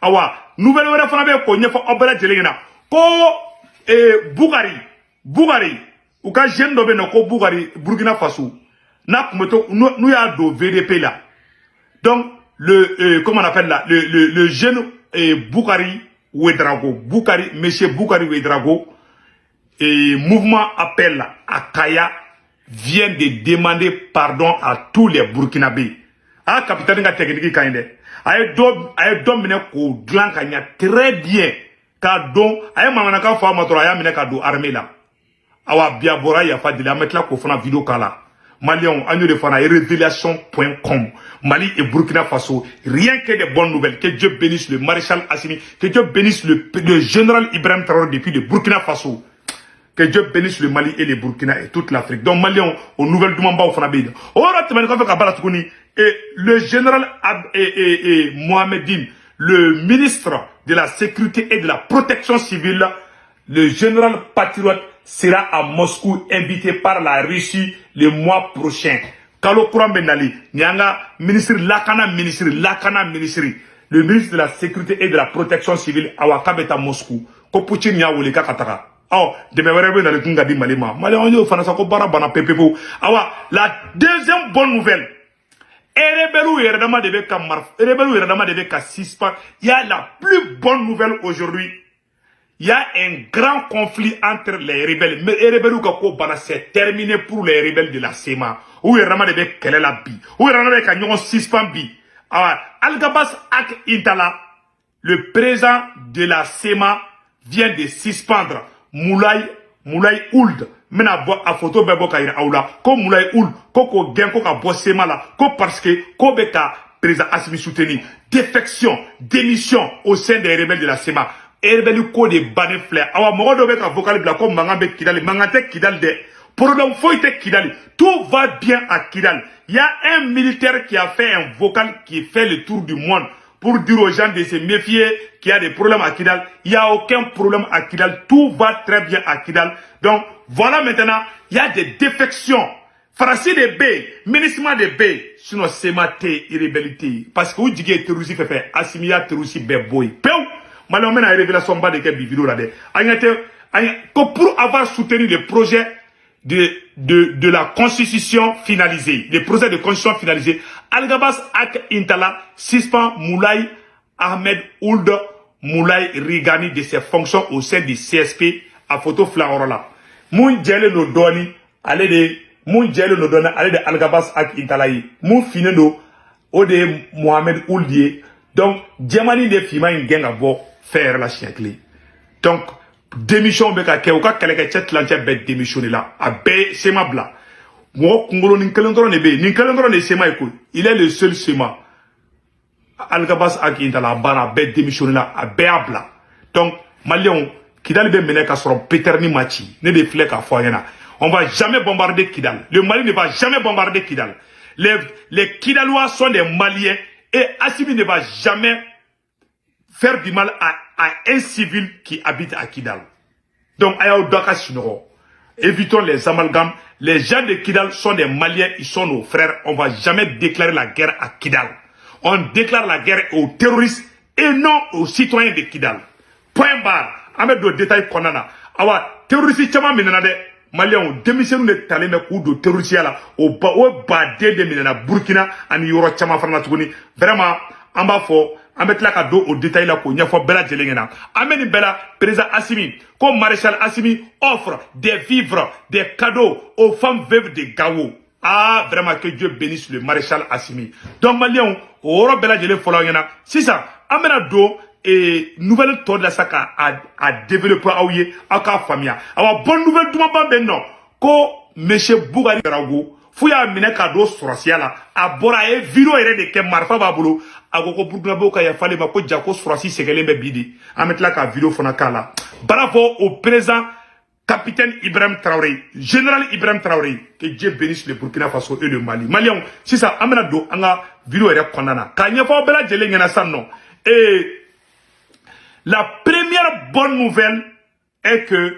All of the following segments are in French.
Awa, nouvelle wera fana be ko nyefo obela jelengena. Ko Bougari ou ka jeune dobe no ko Bougari Burkina Faso. Na kumeto nous ya do VDP là. Donc comment on appelle là le jeune Bougari Ouedraogo, monsieur Bougari Ouedraogo et mouvement appel à Kaya vient de demander pardon à tous les Burkinabés. Ah capitaine nga technique kainde. Aye dom mine ko glan kanya très bien. Ka don aye mamana ka fa matora ya mine ka do armée là. Awa biabora ya fa de la mettre la ko fana vidéo kala. Malion agneau de fana révélation.com. Mali et Burkina Faso, rien que des bonnes nouvelles. Que Dieu bénisse le maréchal Assimi, que Dieu bénisse le général Ibrahim Traoré depuis le Burkina Faso. Que Dieu bénisse le Mali et le Burkina et toute l'Afrique. Donc Malion aux nouvelles du Mamba au Fanabide. Et le général Mohamedine, le ministre de la sécurité et de la protection civile, le général patriote sera à Moscou invité par la Russie le mois prochain. Kalo Kouran Benali, Nyanga, ministre Lakana, le ministre de la sécurité et de la protection civile, Awakabeta Moscou. Ko Poutine Yaouli Kakataka. Oh, de me verrer dans le Tungadi Malima. Malé, Fanasako Barabana Pepepo. Awa, la deuxième bonne nouvelle. Erebelou Eredama devait qu'à Marf. Erebelou Eredama devait qu'à Sispa. Il y a la plus bonne nouvelle aujourd'hui. Il y a un grand conflit entre les rebelles. Mais les rebelles c'est terminé pour les rebelles de la SEMA. Où il y a des la bi. Où il y a des suspens bi. Al-Gabas Ak Intala, le président de la SEMA, vient de suspendre Moulay Ould. Mena a photo bebo ka ira aula. Ko Moulay Ould, ko gen ko ka bo SEMA la. Ko parce que ko beka président Assimi soutenu. Défection, démission au sein des rebelles de la SEMA. Erbeli ko de bané flair. Awa mogo do be ka vocal bla ko mangambe Kidal, mangate Kidal de. Problème foite Kidal. Tout va bien à Kidal. Il y a un militaire qui a fait un vocal qui fait le tour du monde pour dire aux gens de se méfier qu'il y a des problèmes à Kidal. Il n'y a aucun problème à Kidal. Tout va très bien à Kidal. Donc voilà maintenant, il y a des défections. Farasi de B, ministre de B, sinon c'est maté irrébellité. Parce que vous dites que terrorisme fait assimia terrorisme boy. Peu. Malheureusement, la révélation bas de quel vidéo là de. Pour avoir soutenu le projet de la constitution finalisée, le projet de constitution finalisé, Al-Gabas Ak Intala suspend Moulay Ahmed Ould Moulay Rigani de ses fonctions au sein du CSP à photo Flaorola. Moun djele no doni, allez de Al-Gabas Ak Intalaï. Moun finendo, ode Mohamed Ouldie. Donc, Djamani de Fima Ngenga bo faire la chiencle. Donc, démission beka keuka keleke chet lanche be démissionner là. A be sema bla. Mo kungolo ninkelendro ne be. Ninkelendro ne sema écoute. Il est le seul sema. Al-Gabas Ak Intala bana be démissionner là. A be abla. Donc, Malion, Kidal be mene ka soro Peterni Machi. Ne de flek à foyena. On va jamais bombarder Kidal. Le Mali ne va jamais bombarder Kidal. Les Kidalois sont des Maliens. Et Assimi ne va jamais faire du mal à un civil qui habite à Kidal. Donc, évitons les amalgames. Les gens de Kidal sont des Maliens, ils sont nos frères. On ne va jamais déclarer la guerre à Kidal. On déclare la guerre aux terroristes et non aux citoyens de Kidal. Point barre. Avec des détails qu'on a. Awa, terroristes, tchama minanade. Maliens, démission de taleme ou de terroristes là. Au bas de minana Burkina, en yoro tchama farna tuguni. Vraiment, en bas fort. Avec la cadeau au détail là pour n'y avoir bella jelengena. Ameni bella président Assimi, comme maréchal Assimi offre des vivres, des cadeaux aux femmes veuves de Gao. Ah vraiment que Dieu bénisse le maréchal Assimi. Donc Malion, au bella jelé follow si ça, amena do et nouvelle tour de la saka à développer aouye à ka famille. Alors bonne nouvelle du moment non. Ko monsieur Bougari Rago. Fouya mine kado sorcière là, a bora e vino ere de ke marfa babulu, a goko Burkina Faso ya fale ma ko jako sorcière segelembe bidi, a mettre la ka vidéo fona kala. Bravo au président capitaine Ibrahim Traoré, général Ibrahim Traoré, que Dieu bénisse le Burkina Faso et le Mali. Malion, si ça amena do anga vidéo ere konana. Ka nyefo bela jele ngena sanno. Et la première bonne nouvelle est que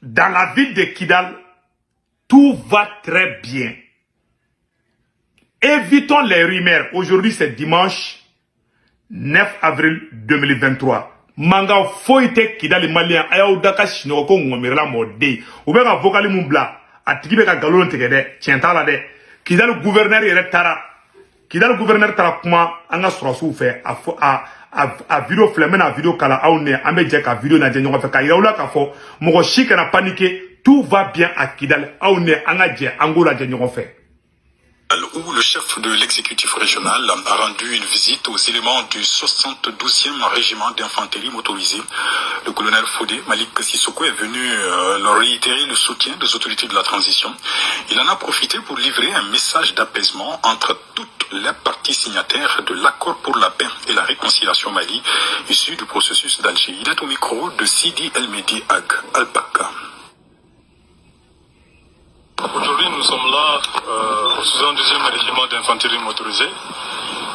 dans la ville de Kidal, tout va très bien. Évitons les rumeurs. Aujourd'hui, c'est dimanche. 9 avril 2023. Manga foite Kidal malien ayaw daka shinoko ko ngomirela mode. Ou be ka vocali mun bla atigi be ka galon tege de tienta la de. Kidal gouverneur yere tara. Kidal gouverneur tara kuma anga sorosu fe a video flemme na video kala aune ambe je ka video na je nyoko fe ka yawla ka fo moko shike na paniquer tout va bien à Kidal aune anga je angola je nyoko fe. Où le chef de l'exécutif régional a rendu une visite aux éléments du 72e régiment d'infanterie motorisée. Le colonel Fodé Malik Sissoko est venu leur réitérer le soutien des autorités de la transition. Il en a profité pour livrer un message d'apaisement entre toutes les parties signataires de l'accord pour la paix et la réconciliation Mali, issu du processus d'Alger. Il est au micro de Sidi El Mehdi Ag Al-Baka. Aujourd'hui, nous sommes là au 72e régiment d'infanterie motorisée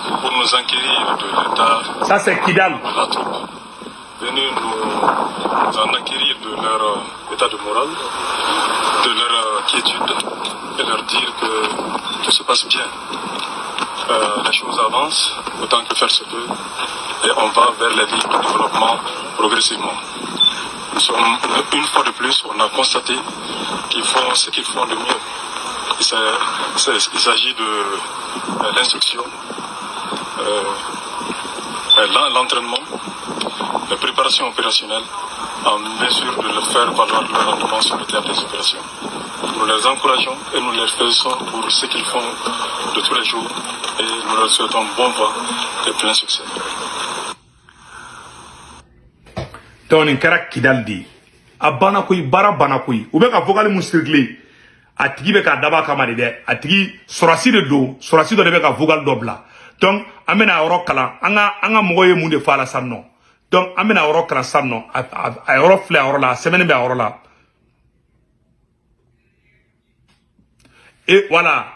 pour nous enquérir de l'état. Ça, c'est Kidal. De la troupe. Venus nous en acquérir de leur état de morale, de leur quiétude et leur dire que tout se passe bien. Les choses avancent autant que faire se peut et on va vers les lignes de développement progressivement. Nous sommes, une fois de plus, on a constaté qu'ils font ce qu'ils font de mieux. Il s'agit de l'instruction, l'entraînement, la préparation opérationnelle en mesure de le faire valoir le rendement sur le terrain des opérations. Nous les encourageons et nous les faisons pour ce qu'ils font de tous les jours et nous leur souhaitons bon vent et plein succès. Tony kera Kidal di abana koy bara bana koy ou be ka vocal mun circuler atigi be ka daba kamari de atigi sorasi de do be ka vocal dobla donc amena oro kala anga mogoye mun de fala sanno donc amena oro kala sanno a oro fle oro la semaine be oro la et voilà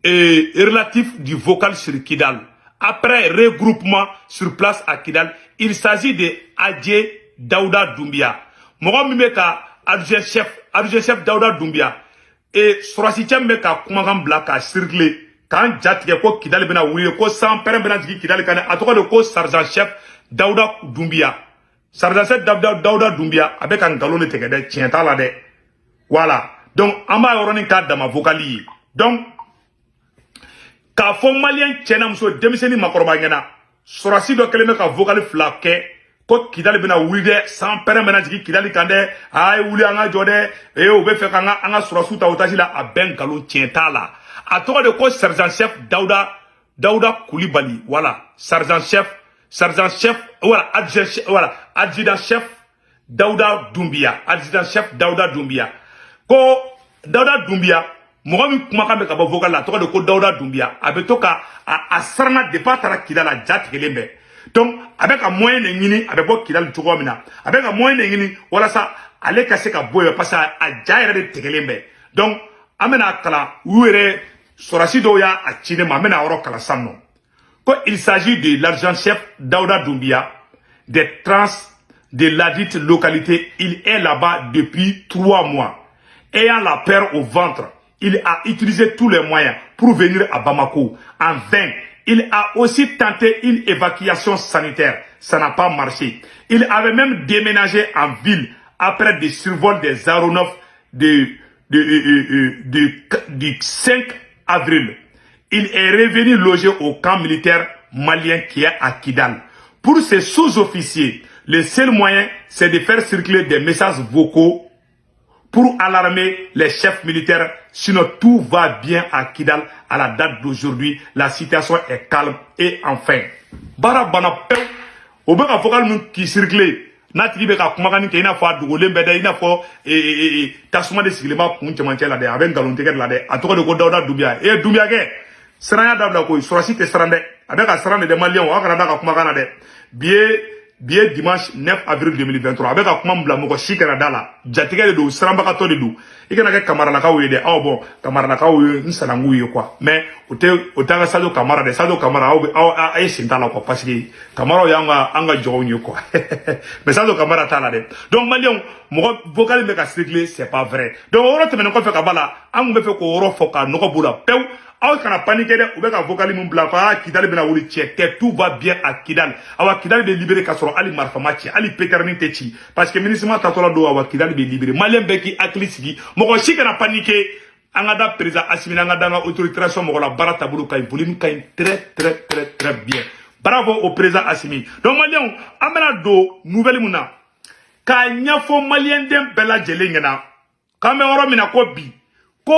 et relatif du vocal sur Kidal après regroupement sur place à Kidal il s'agit de Adje Daouda Doumbia. Mogo mimeka adjoint chef Daouda Doumbia. Et sorasi meka kumagan blaka circler. Quand jatike ko Kidal bena wuri ko sans père bena digi Kidal kane atoko de ko sergent chef Daouda Doumbia. Sergent chef Daouda Doumbia avec un galon de tegede tienta la de. Voilà. Donc amba yoroni ka dama vocali. Donc ka fo malien tiena muso demiseni makoroba ngena. Sorasi do keleme ka vocali flake. Ko Kidal bena wulide sans père bena digi Kidal kande ay wuli anga jode e o be fe kanga anga surasu ta otaji la a ben galon tienta la. A to de ko sergent chef Daouda Koulibaly, voilà, sergent chef, voilà, adjudant chef Daouda Doumbia, Ko Daouda Doumbia, moi mi kuma ka me ka vocal la to de ko Daouda Doumbia, abetoka a sarna de patara Kidal jat kelembe. Donc avec un moyen ngini avec bo Kidal tugo mina, avec un moyen ngini wala sa ale kase ka boye parce a jaire de tegelembe. Donc amena kala ouere sorasi doya a chine ma mena oro kala sanno. Quand il s'agit de l'agent chef Daouda Doumbia des trans de ladite localité, il est là-bas depuis 3 mois. Ayant la peur au ventre, il a utilisé tous les moyens pour venir à Bamako. En vain, il a aussi tenté une évacuation sanitaire. Ça n'a pas marché. Il avait même déménagé en ville après des survols des aéronefs du 5 avril. Il est revenu loger au camp militaire malien qui est à Kidal. Pour ces sous-officiers, le seul moyen, c'est de faire circuler des messages vocaux pour alarmer les chefs militaires. Sinon, tout va bien à Kidal à la date d'aujourd'hui. La situation est calme et enfin. Barabana peu, au bas vocal qui circule. Natigi be ka kumakan ke ina fa dugolen beda ina fo tasuma de sigilema kun chamanche la de avec galon tege la de atoko de ko Daouda Doumbia e Doumbia ke sranya dabla ko sorasi te srande avec ka srande de malien wa kana da ka kumakan de biye dimanche 9 avril 2023 avec ka kuma mbla moko shikera dala jatige de do sramba ka to de do ikena ke kamara la ka we de aw bon kamara la ka we nsalangu ye quoi mais o ta sado kamara aw ay sintala ko parce que kamara ya anga jowo quoi mais sado kamara tala de donc malien mo vocal me ka circuler c'est pas vrai donc oro te men ko fe ka bala an be fe ko oro fo ka no ko bula pew aw kana paniquer de ou be ka vocali mun bla fa Kidal bena wuli che que tout va bien à Kidal awa Kidal be libéré ka soro ali marfa match ali péternité ci parce que ministre tatola do awa Kidal be libéré malien be ki aklisigi moko shi kana paniquer angada président Assimi angada nga autorisation moko la barata bulu kay volume kay très bien bravo au président Assimi donc malien amena do nouvelle muna ka nyafo malien dem bela jelengena kame oro mina ko bi ko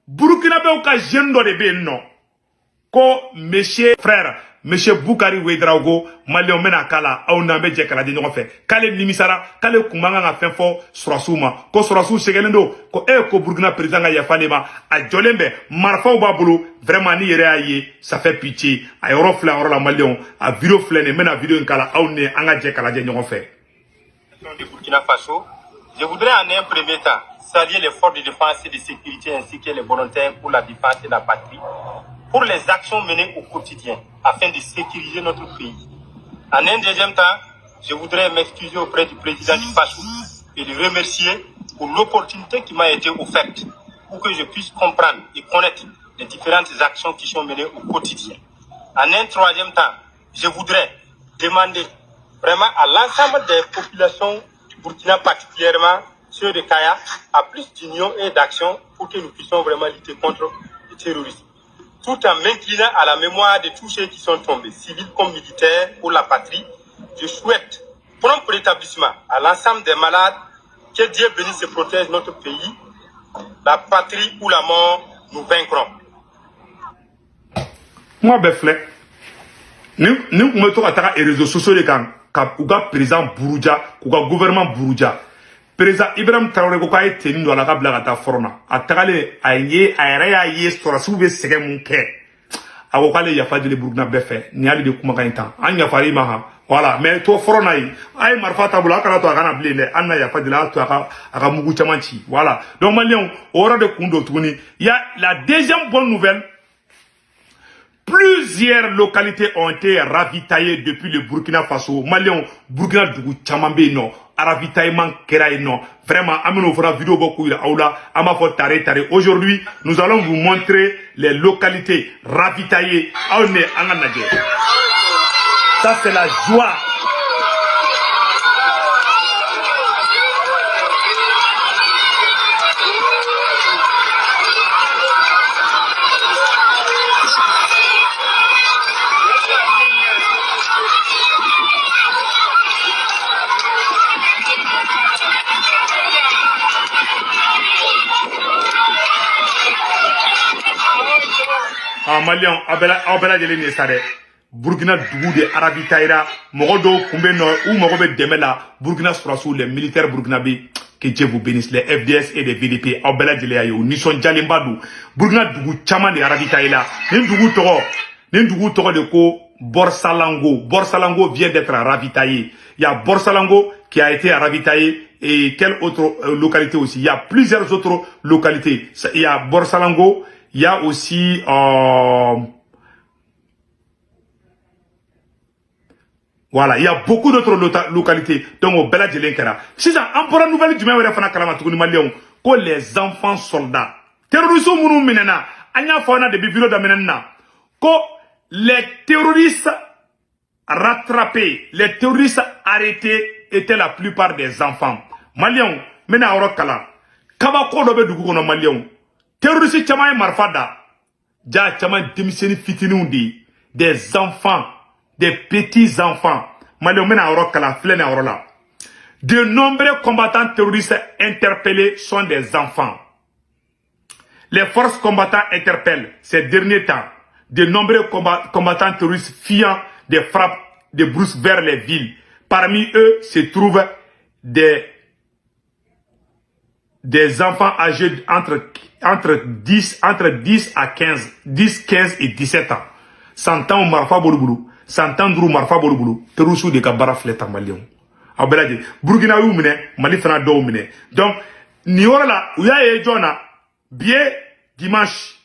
Burkina be ka jeune do de be non ko monsieur frère monsieur Boukari Ouedraogo malien mena kala aw na be je kala de ñogo fe kale nimisara kale kumanga nga fenfo surasuma ko surasu segelendo ko ko Burkina président nga yafalema a jolembe marfa ba bulu vraiment ni yere aye ça fait pitié a yoro fla oro la malien a vidéo flene mena vidéo kala aw ne anga je kala de ñogo fe de Burkina Faso. Je voudrais en un premier temps saluer les forces de défense et de sécurité ainsi que les volontaires pour la défense de la patrie pour les actions menées au quotidien afin de sécuriser notre pays. En un deuxième temps, je voudrais m'excuser auprès du président du Faso et le remercier pour l'opportunité qui m'a été offerte pour que je puisse comprendre et connaître les différentes actions qui sont menées au quotidien. En un troisième temps, je voudrais demander vraiment à l'ensemble des populations du Burkina, particulièrement ceux de Kaya, à plus d'union et d'action pour que nous puissions vraiment lutter contre le terrorisme. Tout en m'inclinant à la mémoire de tous ceux qui sont tombés, civils comme militaires, pour la patrie, je souhaite prompt rétablissement à l'ensemble des malades, que Dieu bénisse et protège notre pays, la patrie ou la mort, nous vaincrons. Moi, Befle, nous mettons à les réseaux sociaux les gens. Kuga président Bouroudia, kuga gouvernement Bouroudia. Président Ibrahim Traoré ko kay teni do la ka bla ta forna. Atagale aye ayra aye sora sube sege munke. Ako kale ya fadile Burkina befe, ni ali de kuma kan tan. Anya fari maha. Voilà, mais to forna yi. Ay marfata bula kala to akana blende. Anna ya fadila to aka mugu chamanchi. Voilà. Donc malien ora de kundo tuni. Il y a la deuxième bonne nouvelle. Plusieurs localités ont été ravitaillées depuis le Burkina Faso. Maliens, Burkina Dougou, Tchamambé, non. Ravitaillement, Keraï, non. Vraiment, amène fera vidéo beaucoup, aoula, amafo tare tare. Aujourd'hui, nous allons vous montrer les localités ravitaillées. Aouné, anganagé. Ça, c'est la joie. Maliens, abela jeli ni sare Burkina Dougou de Arabi Taïra, Morodo Kumbeno ou Morobe Demela, Burkina Surassou, les militaires burkinabés, que Dieu vous bénisse, les FDS et les VDP, abela jeli ayo, Nison Djalimbadou, Burkina Dougou, Chaman de Arabi Taïra, N'Dougou Toro de Ko, Borsalango vient d'être ravitaillé. Il y a Borsalango qui a été ravitaillé et quelle autre localité aussi. Il y a plusieurs autres localités. Il y a Borsalango. Il y a aussi voilà, il y a beaucoup d'autres localités. Donc au Bela Djelenkera. Si ça encore une nouvelle du même fana kalama tukuni malien ko les enfants soldats. Terroristes munu menena, anya fauna de bibilo da menena. Ko les terroristes rattrapés, les terroristes arrêtés étaient la plupart des enfants. Malien, mena orokala. Kaba ko do be dugu kono malien. Terroristes chamaye marfada. Ja chamaye demiseni fitinundi. Des enfants. Des petits enfants. Malien mena orokala flene orola. De nombreux combattants terroristes interpellés sont des enfants. Les forces combattantes interpellent ces derniers temps de nombreux combattants terroristes fuyant des frappes de brousse vers les villes. Parmi eux se trouvent des enfants âgés entre 10 à 15 et 17 ans. 100 ans marfa bolubulu, 100 ans drou marfa bolubulu, terroristes de kabara fleta malion. Abelaje, Burkina yu mine, Mali fana do mine. Donc, ni la, ouya ye jona, bien dimanche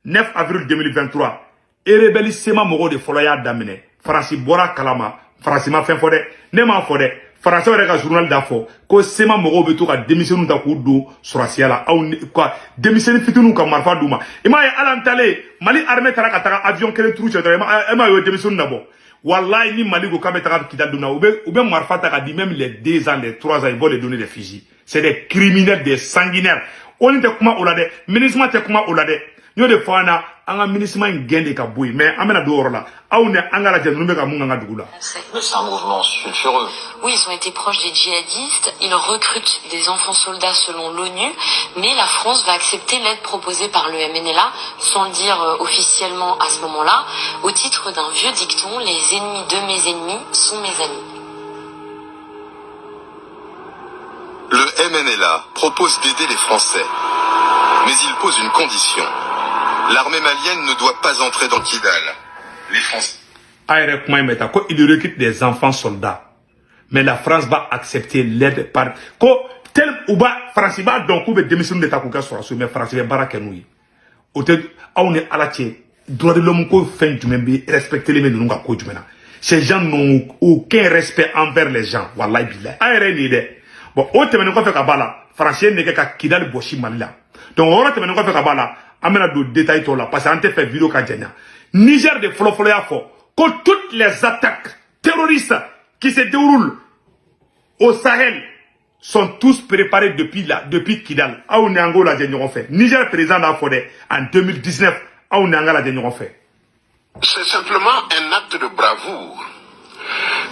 9 avril 2023, et rebellissement mogo de Foloya damine. Franci Bora Kalama, Franci ma fin fode, ne ma fode, français wɛrɛ ka journal da fɔ ko sema mɔgɔw bɛ to ka denmisɛnninw ta k'u don sɔrɔsiya la aw quoi denmisɛnnin fitininw ka marifa d'u ma i m'a ye ala n talen Mali armée taara ka taga avion kelen turu cɛ dɔrɔn e m'a ye o denmisɛnninw nabɔ wallahi ni Mali ko k'a bɛ taga Kidal dun na u bɛ marifa ta ka di même les 2 ans les 3 ans ils vont les donner des fusils c'est des criminels des sanguinaires on tɛ kuma o la dɛ ministre tɛ kuma o la dɛ n y'o de fɔ an na an ka ministre in gɛn de ka bɔ yen mais an bɛna don o yɔrɔ la aw ni an ka lajɛ ninnu bɛ ka mun k'an ka dugu la. Mais c'est un mouvement sulfureux. Oui, ils ont été proches des djihadistes, ils recrutent des enfants soldats selon l'ONU, mais la France va accepter l'aide proposée par le MNLA, sans le dire officiellement à ce moment-là, au titre d'un vieux dicton, les ennemis de mes ennemis sont mes amis. Le MNLA propose d'aider les Français, mais il pose une condition. L'armée malienne ne doit pas entrer dans Kidal. Les Français... Il recrute des enfants soldats. Mais la France va accepter l'aide par... Tel ou bas, France va donc démission de ta kouka sur mais France va barakenouille. On est à la tienne. Droit de l'homme qu'on fait du même respecter les mêmes de ces gens n'ont aucun respect envers les gens. Wallahi billah. Aïe l'idée. Bon, on te met fait kabala. Français n'est qu'à Kidal Boshi Malila. Donc on te met fait kabala. Amena do détail to là parce qu'on te fait vidéo kadjana. Niger de Flofoloya fo que toutes les attaques terroristes qui se déroulent au Sahel sont tous préparés depuis Kidal. Aou ne Angola de fait. Niger président la forêt en 2019. Aou ne Angola de fait. C'est simplement un acte de bravoure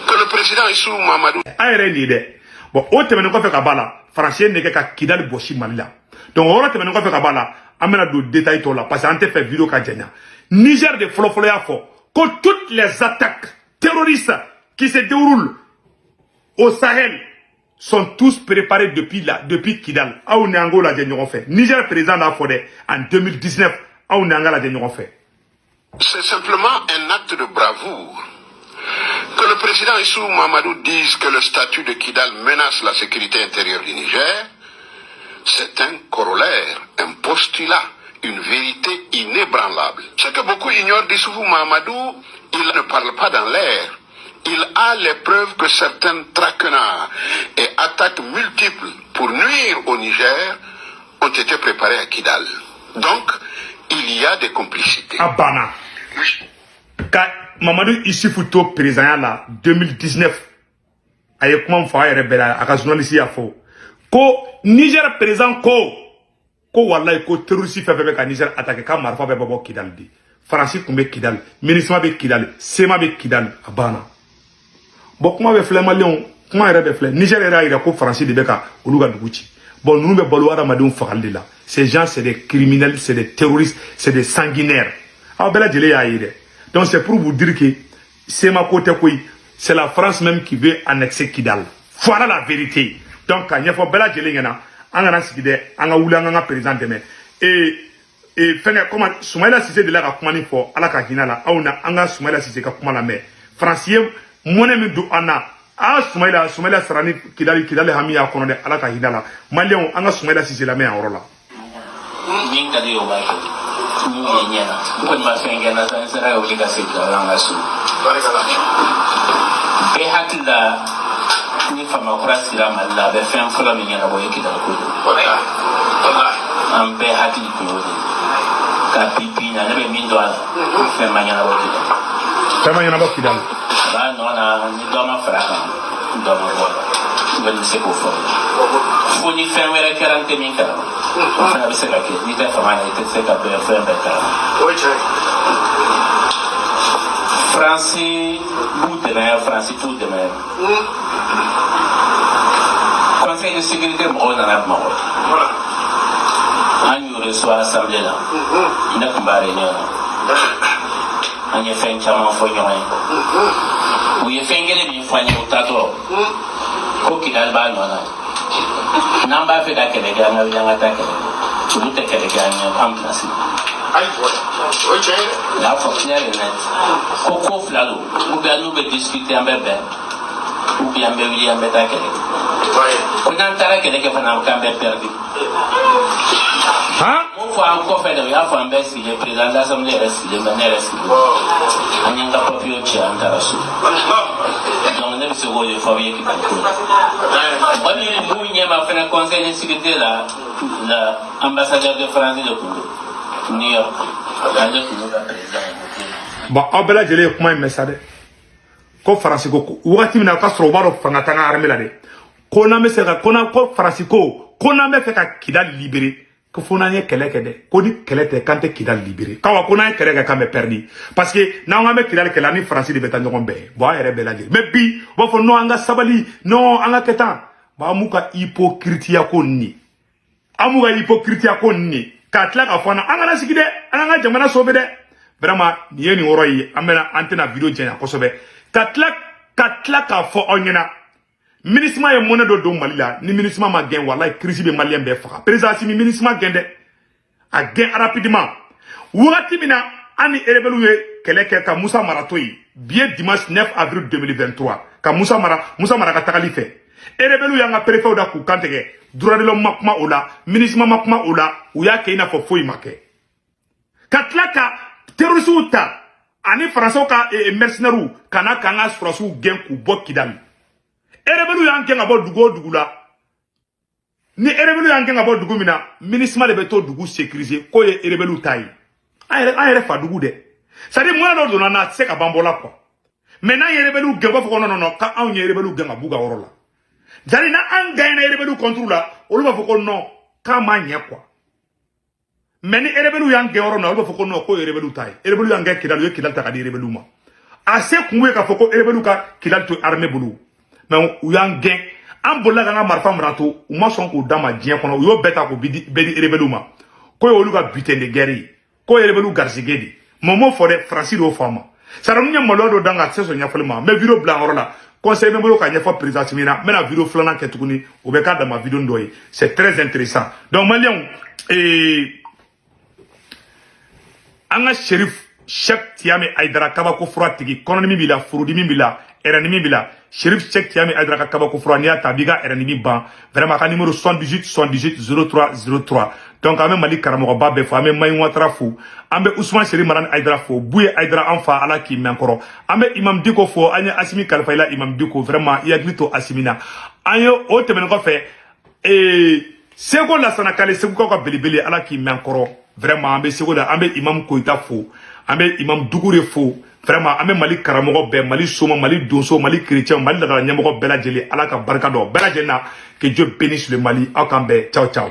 que le président Issou Mamadou. Aïe l'idée. Bon, on te met fait kabala. Français n'est qu'à Kidal Boshi Malila. Donc on te met fait kabala. Amena do détail to là parce qu'on te fait vidéo kadjana. Niger de Flofoloya fo que toutes les attaques terroristes qui se déroulent au Sahel sont tous préparés depuis Kidal. Aou ne Angola de fait. Niger président la forêt en 2019. Aou ne Angola de fait. C'est simplement un acte de bravoure que le président Issou Mamadou dise que le statut de Kidal menace la sécurité intérieure du Niger. C'est un corollaire, un postulat, une vérité inébranlable. Ce que beaucoup ignorent d'Issoufou Mahamadou, il ne parle pas dans l'air. Il a les preuves que certains traquenards et attaques multiples pour nuire au Niger ont été préparés à Kidal. Donc, il y a des complicités. Abana. Quand Mamadou Issoufou to président là, 2019, avec moi, il rebelle, à journaliste à faux. Ko Niger présent ko wallahi ko terroriste fait ka Niger attaquer ka marfa be babo Kidal di France kumbe Kidal ministre be Kidal sema be Kidal abana bon kuma be flema lion kuma era be flema Niger era ira ko France de beka oluga duguchi bon nous be balo ara madon fakalde là ces gens c'est des criminels c'est des terroristes c'est des sanguinaires ah bela djele ya ire donc c'est pour vous dire que sema côté koy c'est la France même qui veut annexer Kidal voilà la vérité. Donc, quand il y a bella jelengena, on a signé, on a oulé, on a président demain. Et comment Soumaïla Cissé de la Rakumani for, à la Kahina, on a Soumaïla Cissé Kakumala mais Francien, mon ami du Anna, ah Soumaïla Sarani, Kidali Hami à Konode, à la Kahina, Malion, on a Soumaïla Cissé la main en Rola. Ni fama kura sira malla be fɛn fɔlɔ min ɲɛna bɔ ye Kidal ko an bɛɛ hakili kun y'o de ka pipi na ne bɛ min dɔn a la fɛn ma ɲɛnabɔ Kidal fɛn ma ɲɛnabɔ Kidal a b'a nɔ na ni dɔ ma fara kan dɔ ma bɔ la n bɛ se k'o fɔ fo ni fɛn wɛrɛ kɛra n tɛ min kalama o fana bɛ se ka kɛ n'i tɛ fama na i tɛ se ka bɛn fɛn bɛɛ kalama France b'u dɛmɛ France t'u dɛmɛ Conseil de sécurité mɔgɔw nana Bamakɔ an y'u reçoit assemblée la ne tun b'a réunion na an ye fɛn caman fɔ ɲɔgɔn ye u ye fɛn kelen min fɔ an ye u taatɔ ko Kidal b'a nɔ na n'an b'a fɛ ka kɛlɛ kɛ an ka wuli an ka taa kɛlɛ olu tɛ kɛlɛ kɛ an ɲɛ an place la fɔ clair et net ko fila don ou bien n'u bɛ discuter an bɛ bɛn ou bien an bɛ wuli an bɛ taa kɛlɛ ko n'an taara kɛlɛ kɛ fana k'an bɛ perdu mun fɔ an kɔfɛ de o y'a fɔ an bɛ sigi président de l'assemblée yɛrɛ sigilen bɛ ne yɛrɛ sigilen an y'an ka papier ci an taara so donc ne ne se voit de famille qui calcule. Bonne nous, il y a fait un conseil de sécurité là, l'ambassadeur de France de New York. Bon, Abela Jele, comment il met ça? Ko Francisco, ou a-t-il n'a pas trop baro fanatana armé là? Qu'on a mis ça, qu'on a Francisco, qu'on a mis fait à Kidal libéré. Que Fonanye Kelekede, Koni Kelete, quand t'es Kidal libéré. Quand on a Keleka, quand me perdu. Parce que, n'a on a mis Kidal Kelani, Francis de Betanjombe. Bon, elle est belle à dire. Mais puis, bon, faut non, anga sabali, non, anga ketan. Bah, mouka hypocritia koni. Amuga hypocritia koni. Katla ka fana, anga na sikide, anga jamana sobede. Vraiment, ni yeni oroi, amena antena video jena kosobe. Katla ka fo onyena. Ministre ye monnaie do Malila, ni ministre ma gain, wallahi, crise be malien be faka. Président si ministre ma gain de, a gain rapidement. Ouati mina, ani erebelu keleke ka Moussa Maratoi, bien dimanche 9 avril 2023, ka Moussa Mara ka takali fait. Erebelu yanga préfet da ku kantege, droit de l'homme makma ola, ministre ma makma ola, ou ya ke ina fo foi make. Katlaka, terroriste uta, ani français ka mercenaire kana kanga français gain ku bo kidal. Erebelu yanke ngabo dugu la. Ni erebelu yanke ngabo dugu mina, ministre de beto dugu sécurisé, ko ye erebelu taille. Ayere fa dugu de. Ça dit moi l'ordre na se ka bambola quoi. Maintenant erebelu gabo foko non ka an erebelu ganga buga orola. Jari na an gagne erebelu contre la, o ba foko non ka manya quoi. Mais ni erebelu yanke oro na o ba foko non ko erebelu taille. Erebelu yanke kidal ta ka di erebelu ma. Assez kuwe ka foko erebelu ka kidal to armée bulu. Mais ou y'en gain, en bolla gana marfa mrato, ou ma son ko dama dien kono, yo beta ko bedi rebeluma. Ko yo luka butin de guerre, ko yo rebelu garzigedi. Momo fode Francis do fama. Saramunya molodo danga seso nyafalema, me video blanc orola. Conseil me bolo ka nyafa président Simina, me na video flana ketukuni, ou beka dans ma vidéo ndoye. C'est très intéressant. Donc malien anga shérif Cheikh Tiame Aïdara Kabako Froa tigi konomi bila furudimi bila eranimi bila Shérif Cheikh Tiame Aïdara Kabako Froa nia tabiga eranimi ban vraiment ka numéro 78 78 03 03 donc ame Mali Karamogo Babe fo ame Mayi Ouattara fo ame Ousmane Seri Marane Aïdara fo Bouye Aïdara Anfa ala ki menkoro ame Imam Diko fo anye Assimi Kalfaila Imam Diko vraiment yaglito Assimina anye o temene ko fe sego la sana kale sego ko belibeli ala ki menkoro vraiment ame sego da ame Imam Koita fo ame Imam Dougoure fo vraiment ame Mali Karamogo be Mali Soma Mali Donso Mali chrétien Mali da nyamogo bela jeli ala ka barka do bela jelna que Dieu bénisse le Mali akambe ciao ciao.